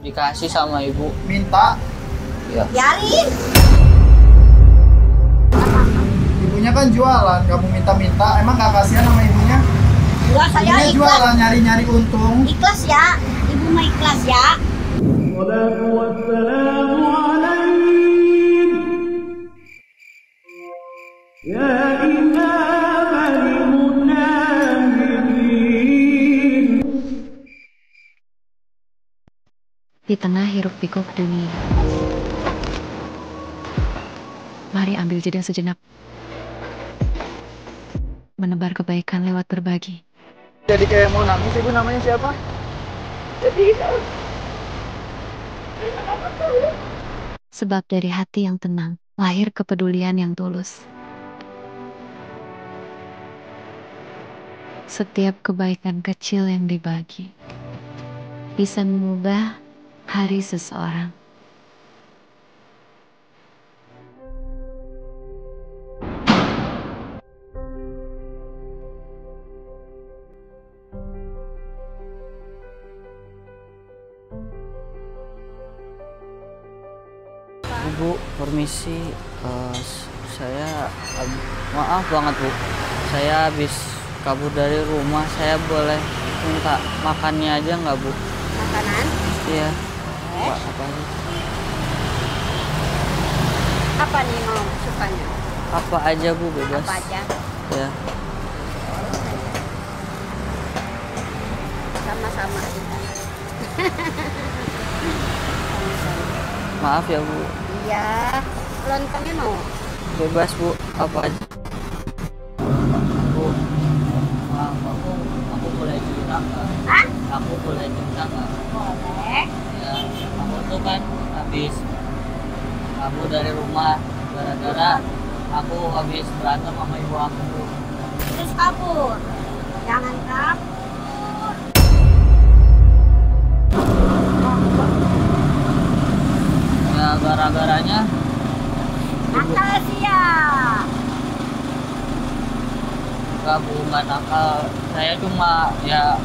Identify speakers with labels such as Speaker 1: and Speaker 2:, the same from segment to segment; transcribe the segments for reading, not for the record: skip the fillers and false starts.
Speaker 1: Dikasih sama ibu.
Speaker 2: Minta.
Speaker 1: Ya.
Speaker 3: Biarin.
Speaker 2: Ibunya kan jualan, kamu minta-minta. Emang gak kasihan sama ibunya?
Speaker 3: Enggak, saya
Speaker 2: Ibunya
Speaker 3: ikhlas.
Speaker 2: jualan, nyari-nyari untung.
Speaker 3: Ikhlas ya. Ibu mah ikhlas ya.
Speaker 4: Di tengah hiruk pikuk dunia, mari ambil jeda sejenak, menebar kebaikan lewat berbagi.
Speaker 1: Jadi kayak mau nangis, ibu namanya siapa?
Speaker 4: Sebab dari hati yang tenang, lahir kepedulian yang tulus. Setiap kebaikan kecil yang dibagi bisa mengubah hari seseorang.
Speaker 1: Ibu, permisi. Saya maaf banget bu. Saya habis kabur dari rumah. Saya boleh minta makannya aja nggak bu?
Speaker 3: Makanan?
Speaker 1: Iya. Apa aja?
Speaker 3: Apa nih mau sukanya?
Speaker 1: Apa aja bu, bebas.
Speaker 3: Apa aja?
Speaker 1: Ya.
Speaker 3: Sama-sama kita.
Speaker 1: Maaf ya bu.
Speaker 3: Iya. Lontongnya mau?
Speaker 1: Bebas bu. Apa aja? Bu. Maaf, aku boleh cerita nggak?
Speaker 3: Hah?
Speaker 1: Aku boleh cerita nggak?
Speaker 3: Boleh.
Speaker 1: Ya, aku tuh kan habis kabur dari rumah gara-gara aku habis berantem sama ibu aku.
Speaker 3: Terus kabur. Jangan kabur.
Speaker 1: Ya gara-garanya
Speaker 3: Nakal sih ya.
Speaker 1: gabungan nakal. Saya cuma ya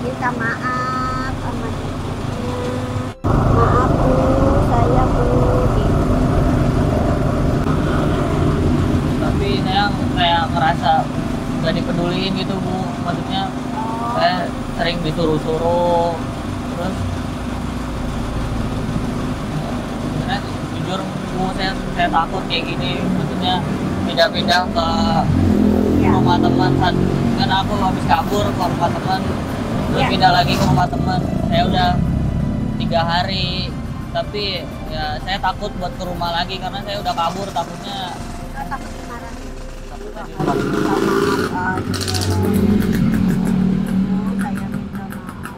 Speaker 3: Minta maaf sama ibunya. Maaf bu, saya bu.
Speaker 1: tapi saya kayak ngerasa gak dipeduliin gitu bu. Maksudnya saya sering disuruh-suruh terus sebenarnya jujur bu, saya takut kayak gini. Maksudnya pindah-pindah ke rumah teman kan aku habis kabur ke rumah teman terus pindah lagi ke rumah teman. Saya udah 3 hari tapi ya saya takut buat ke rumah lagi karena saya udah kabur. Takutnya
Speaker 3: Takut dimarahin.
Speaker 1: takutnya
Speaker 3: Minta maaf aja. Saya minta maaf.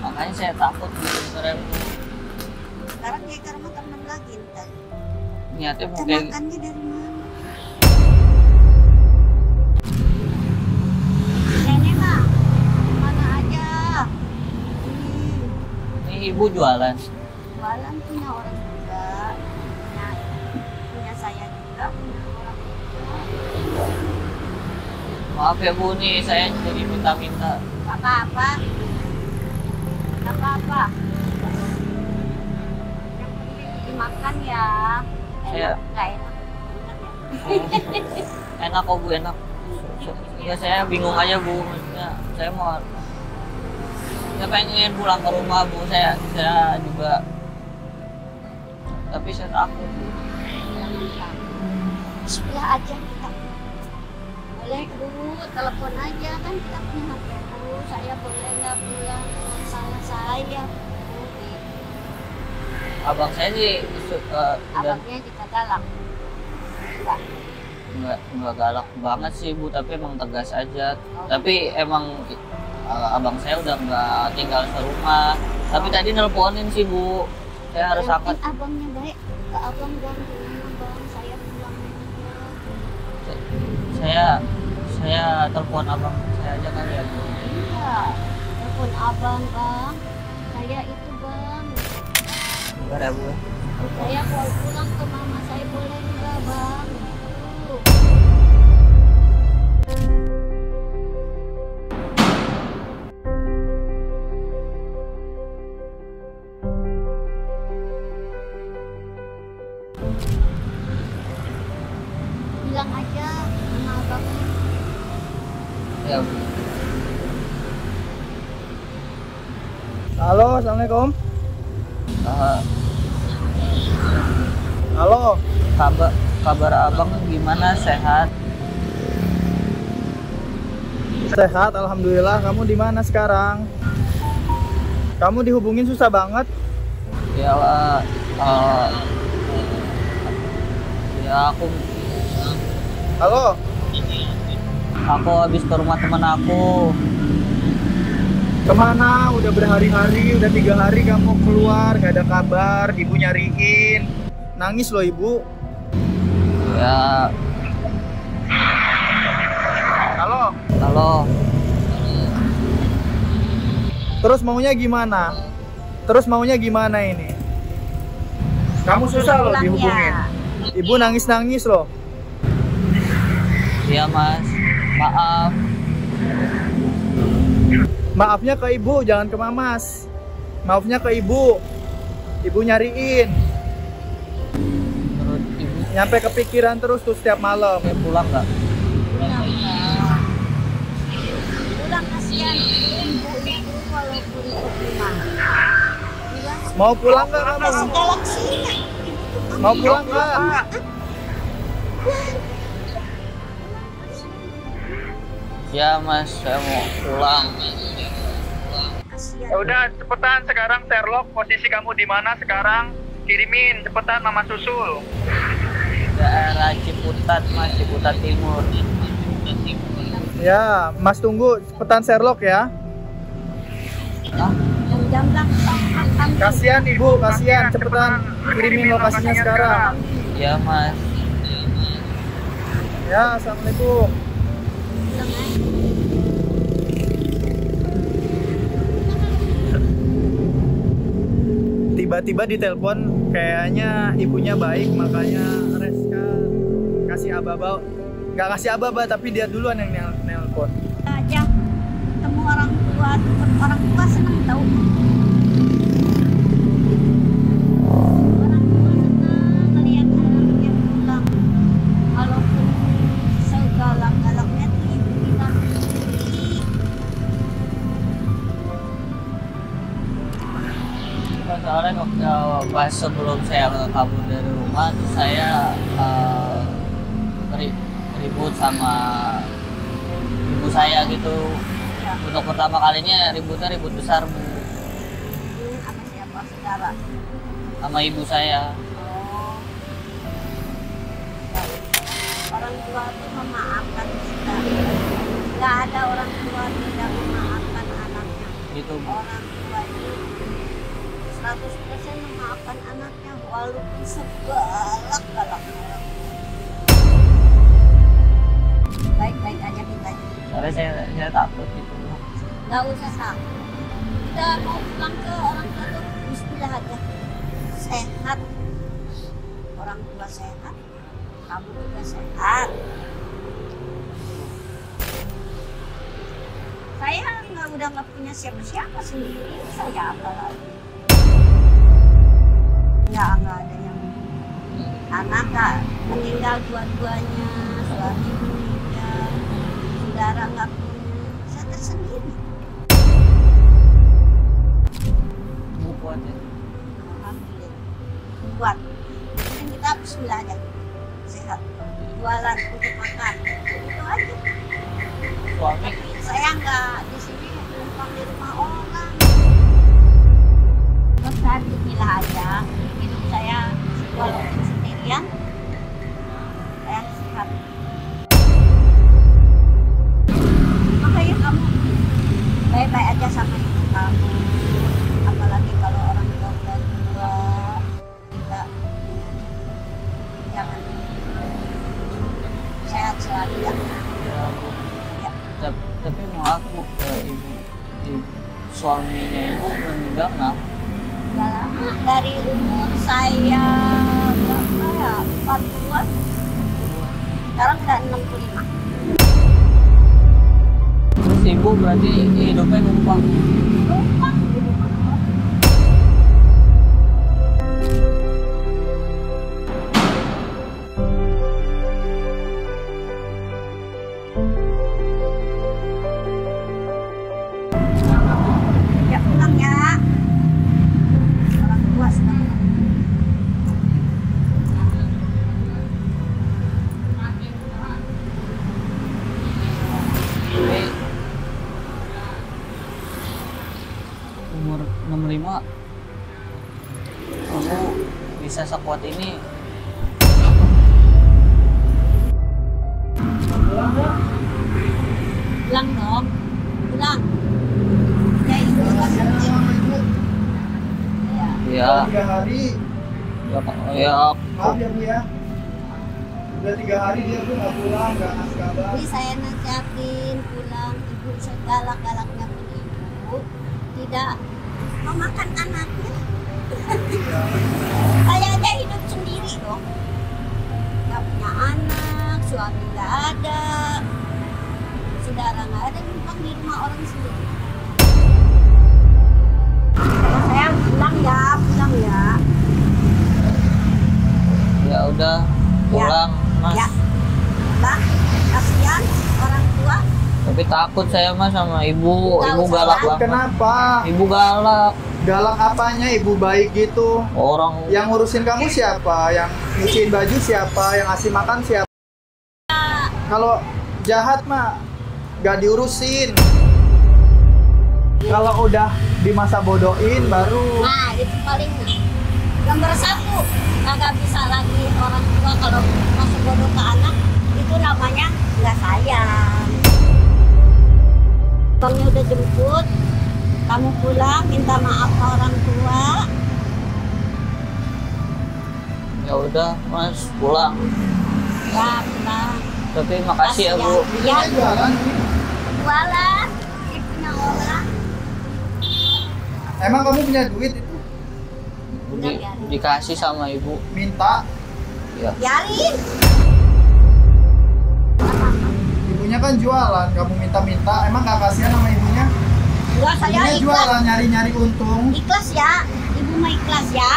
Speaker 1: makanya saya takut gitu sebenarnya bu.
Speaker 3: Sekarang kayak ke rumah teman lagi ntar.
Speaker 1: Niatnya mau
Speaker 3: Kita
Speaker 1: kayak
Speaker 3: makannya dari mana? Nenek mah mana aja?
Speaker 1: ini ibu jualan.
Speaker 3: Jualan punya orang juga, punya saya juga, punya orang juga.
Speaker 1: Maaf ya bu, nih saya jadi minta-minta.
Speaker 3: Gak apa-apa. Gak apa-apa. Yang penting dimakan ya.
Speaker 1: Saya
Speaker 3: Gak enak. Enak ya?
Speaker 1: enak kok bu, enak. Ya saya bingung aja bu, maksudnya saya mau saya pengen pulang ke rumah bu. Saya juga tapi saya takut bu.
Speaker 3: Bismillah aja kita. Boleh bu, telepon aja kan kita punya HP bu. Saya boleh nggak pulang sama saya bu?
Speaker 1: Abang saya sih
Speaker 3: Abangnya juga galak. Enggak.
Speaker 1: nggak galak banget sih bu, tapi emang tegas aja. Tapi emang abang saya udah nggak tinggal serumah. Tapi tadi nelponin sih bu, saya harus
Speaker 3: Yang
Speaker 1: angkat.
Speaker 3: penting abangnya baik. Ke abang bang, gimana bang? Saya pulang aja.
Speaker 1: Saya telepon abang saya aja kali ya bu.
Speaker 3: Iya, telepon abang bang. Saya itu bang.
Speaker 1: Bentar ya bu.
Speaker 3: Saya mau pulang ke mama saya boleh nggak bang?
Speaker 2: Halo, assalamualaikum.
Speaker 1: Eh,
Speaker 2: Halo.
Speaker 1: kabar abang gimana, sehat?
Speaker 2: Sehat, alhamdulillah. Kamu di mana sekarang? Kamu dihubungin susah banget.
Speaker 1: Ya, ya
Speaker 2: Halo.
Speaker 1: aku habis ke rumah teman aku.
Speaker 2: Kemana? Udah berhari-hari, udah 3 hari kamu keluar, gak ada kabar. Ibu nyariin, nangis loh ibu.
Speaker 1: Ya,
Speaker 2: Halo.
Speaker 1: halo.
Speaker 2: Terus maunya gimana? Terus maunya gimana ini? Kamu susah loh
Speaker 3: Pulang
Speaker 2: dihubungin.
Speaker 3: ya.
Speaker 2: Ibu nangis-nangis loh.
Speaker 1: Iya mas, maaf.
Speaker 2: Maafnya ke ibu, jangan ke mamas. Maafnya ke ibu. Ibu nyariin.
Speaker 1: Menurut ibu
Speaker 2: Nyampe kepikiran terus tuh setiap malam.
Speaker 1: saya pulang nggak?
Speaker 3: Pulang kasihan ibu itu walaupun bagaimana.
Speaker 2: Mau pulang nggak kamu?
Speaker 3: Kasih galaksi.
Speaker 2: Mau pulang nggak?
Speaker 1: Ya mas, saya mau pulang.
Speaker 3: Kasihan.
Speaker 2: Ya udah, cepetan sekarang Sherlock, posisi kamu di mana sekarang? Kirimin, cepetan mama susul.
Speaker 1: Daerah Ciputat mas, Ciputat Timur.
Speaker 2: Ya, Mas tunggu, cepetan Sherlock ya.
Speaker 1: Ah,
Speaker 3: Jam-jam belakang.
Speaker 2: Kasihan ibu, kasihan, cepetan kirimin lokasinya sekarang.
Speaker 1: ya mas.
Speaker 2: Ya, assalamualaikum. Tiba-tiba ditelepon, kayaknya ibunya baik, makanya Reska kasih aba-aba. Nggak kasih aba-aba, tapi dia duluan yang nelpon.
Speaker 3: Aja ketemu orang tua senang tahu. Orang tua senang melihat anaknya pulang, walaupun segalak-galaknya tuh ibu bilang,
Speaker 1: Soalnya pas sebelum saya kabur dari rumah tuh saya ribut sama ibu saya gitu. Untuk pertama kalinya ribut besar bu,
Speaker 3: sama siapa saudara.
Speaker 1: sama ibu saya.
Speaker 3: Oh, orang tua itu memaafkan kita. Nggak ada orang tua tidak memaafkan anaknya.
Speaker 1: Gitu bu.
Speaker 3: Orang tua itu 100% memaafkan anaknya walaupun segalak-galak orang. Baik-baik aja kita.
Speaker 1: Soalnya saya takut gitu bu.
Speaker 3: Nggak usah takut. Kita mau pulang ke orang tua tuh bismillah aja. Sehat. Orang tua sehat. Kamu juga sehat. Saya udah nggak punya siapa-siapa sendiri. Saya apa lagi? Nggak ada yang anak nggak meninggal dua-duanya, suami meninggal, saudara nggak punya, saya tersendiri.
Speaker 1: Bu kuat ya.
Speaker 3: Alhamdulillah kuat. Yang kita bismillah aja sehat, jualan untuk makan itu aja.
Speaker 1: Suami
Speaker 3: Tapi saya nggak di sini numpang di rumah orang. Terus saya bismillah aja hidup saya walaupun sendirian saya sehat. Makanya kamu baik-baik aja sama ibu kamu, apalagi kalau orang tua udah tua, kita jangan sehat selalu ya.
Speaker 1: ya bu.
Speaker 3: Ya.
Speaker 1: Tapi mau aku ibu suaminya ibu meninggal kenapa?
Speaker 3: Udah lama dari umur saya berapa ya 40-an, sekarang udah 65.
Speaker 1: Terus ibu berarti hidupnya numpang.
Speaker 3: Numpang di rumah orang. Ya pulang ya.
Speaker 1: umur 65 aku bisa sekuat ini.
Speaker 3: Pulang dong, pulang. Ya ibu kan sedih. Ya.
Speaker 1: Ya,
Speaker 2: 3 hari.
Speaker 1: ya, ya,
Speaker 2: Maaf ya Bu ya. Udah 3 hari dia tuh nggak pulang, nggak ngasih kabar.
Speaker 3: Jadi saya nasihatin pulang, ibu segalak-galaknya pun ibu tidak memakan anaknya. Saya aja hidup sendiri dong, nggak punya anak, suami nggak ada, saudara nggak ada, numpang di rumah orang sendiri. Ya, saya pulang ya.
Speaker 1: ya udah pulang Mas.
Speaker 3: Ya, pulang. Kasihan orang tua.
Speaker 1: Tapi takut saya Mas sama ibu.
Speaker 3: Nggak
Speaker 1: Ibu
Speaker 3: usah
Speaker 1: galak
Speaker 3: takut.
Speaker 1: banget.
Speaker 2: Kenapa?
Speaker 1: Ibu galak.
Speaker 2: Galak apanya? Ibu baik gitu.
Speaker 1: Orang
Speaker 2: Yang ngurusin kamu siapa? Yang nyuciin baju siapa? Yang ngasih makan siapa? Kalau jahat mah gak diurusin. Kalau udah di masa bodohin baru.
Speaker 3: Nah, itu paling nomor 1. Kagak bisa lagi orang tua kalau masuk bodoh ke anak, itu namanya nggak sayang. Bangnya udah jemput, kamu pulang minta maaf ke orang tua.
Speaker 1: ya udah Mas pulang.
Speaker 3: Ya, pulang.
Speaker 1: Tapi makasih ya Bu.
Speaker 3: Ya,
Speaker 2: Ini jualan.
Speaker 3: jualan. Ibunya orang.
Speaker 2: Emang kamu punya duit itu?
Speaker 1: Dikasih sama ibu.
Speaker 2: Minta.
Speaker 1: Ya.
Speaker 3: Biarin.
Speaker 2: Ibunya kan jualan, kamu minta-minta. Emang gak kasihan sama ibunya?
Speaker 3: Enggak, saya
Speaker 2: Ibunya
Speaker 3: ikhlas.
Speaker 2: jualan, nyari-nyari untung.
Speaker 3: Ikhlas ya. Ibu mah ikhlas ya.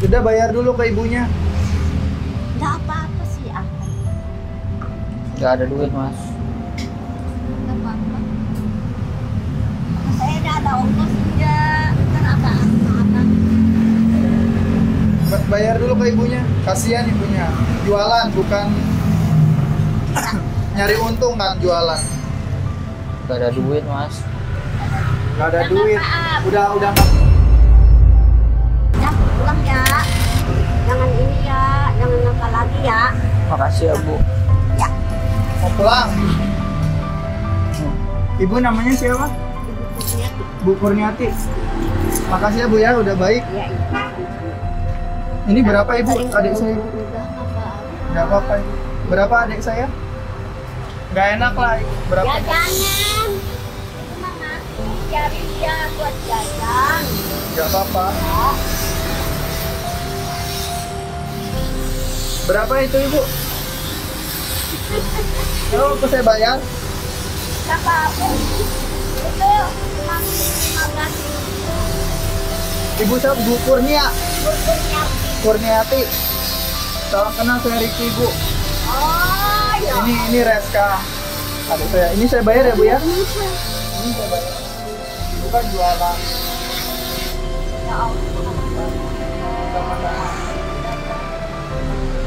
Speaker 2: Udah bayar dulu ke ibunya.
Speaker 3: Enggak apa-apa sih, apa.
Speaker 1: Gak ada duit Mas.
Speaker 3: Enggak apa-apa. Saya udah ada ongkos enggak. Kan apa-apa.
Speaker 2: Bayar dulu ke ibunya. Kasihan ibunya. Jualan bukan nyari untung kan jualan.
Speaker 1: Gak ada duit Mas.
Speaker 2: Gak ada duit. Udah
Speaker 3: Ya, pulang ya. Jangan ini ya, jangan nakal lagi ya.
Speaker 1: Makasih ya Bu.
Speaker 3: Ya,
Speaker 2: mau pulang. Ibu namanya siapa?
Speaker 3: ibu punya.
Speaker 2: Bu Kurniati. Makasih ya Bu ya, udah baik.
Speaker 3: Ya, iya.
Speaker 2: Ini berapa Ibu adik saya?
Speaker 3: Udah apa?
Speaker 2: Gak apa-apa Ibu. Berapa adik saya? Gak enak lah Ibu. Berapa?
Speaker 3: Ya jangan. Itu mah nanti cari dia buat jajan.
Speaker 2: Gak apa-apa.
Speaker 3: Ya.
Speaker 2: Berapa itu Ibu? Oh, aku saya bayar.
Speaker 3: Gak apa-apa. Itu cuma 15.000.
Speaker 2: Ibu saya Bu Kurnia.
Speaker 3: Burgernya.
Speaker 2: Kurniati. Salam kenal saya Riki Ibu.
Speaker 3: Oh, ya.
Speaker 2: Ini Reska. Adik saya. Ini saya bayar ya Bu ya? Ini saya bayar. Ibu kan jualan.
Speaker 3: Ya Allah.
Speaker 2: Sama-sama.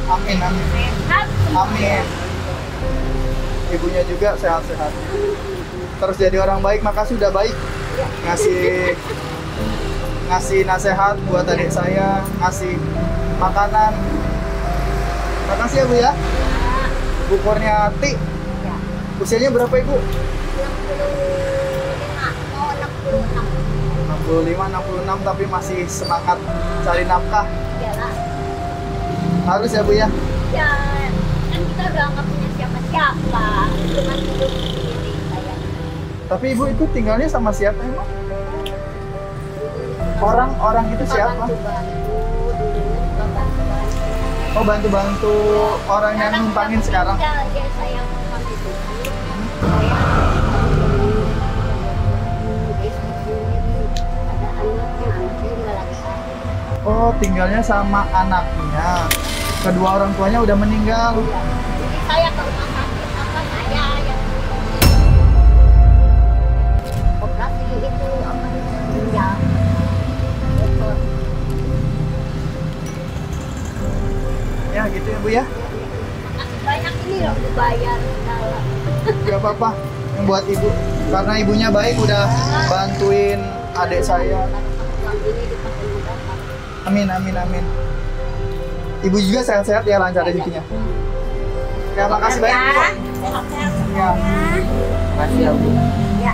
Speaker 2: Amin, amin.
Speaker 3: Sehat.
Speaker 2: Amin. Ibunya juga sehat-sehat. Terus jadi orang baik, makasih udah baik. Ngasih nasihat buat adik saya, ngasih makanan. Makasih ya Bu ya. Bu Kurniati.
Speaker 3: Ya.
Speaker 2: Usianya berapa Ibu?
Speaker 3: 65. Mau 66.
Speaker 2: 65, 66 tapi masih semangat cari nafkah.
Speaker 3: Iyalah.
Speaker 2: Harus ya Bu ya.
Speaker 3: Ya, kan kita udah nggak punya siapa-siapa. Cuma hidup sendiri saya.
Speaker 2: Tapi Ibu itu tinggalnya sama siapa emang? Orang itu siapa?
Speaker 3: Bantu-bantu dulu, bantu-bantu.
Speaker 2: Oh, bantu-bantu orang yang numpangin sekarang.
Speaker 3: Ya, saya numpang itu. Ada anaknya, tinggal lagi.
Speaker 2: Oh, tinggalnya sama anaknya. Kedua orang tuanya udah meninggal.
Speaker 3: Jadi saya ke rumah sakit apa saya yang operasi itu apa ginjal. Itu
Speaker 2: Ya gitu ya Bu ya.
Speaker 3: makasih banyak ini loh dibayar segala.
Speaker 2: Gak apa-apa. Yang buat ibu, karena ibunya baik udah bantuin adik saya. Amin, amin, amin. Ibu juga sehat-sehat ya, lancar rezekinya. Ya, makasih banyak Bu.
Speaker 3: Sehat-sehat
Speaker 2: Ya.
Speaker 3: semuanya.
Speaker 1: Makasih ya Bu.
Speaker 3: Ya.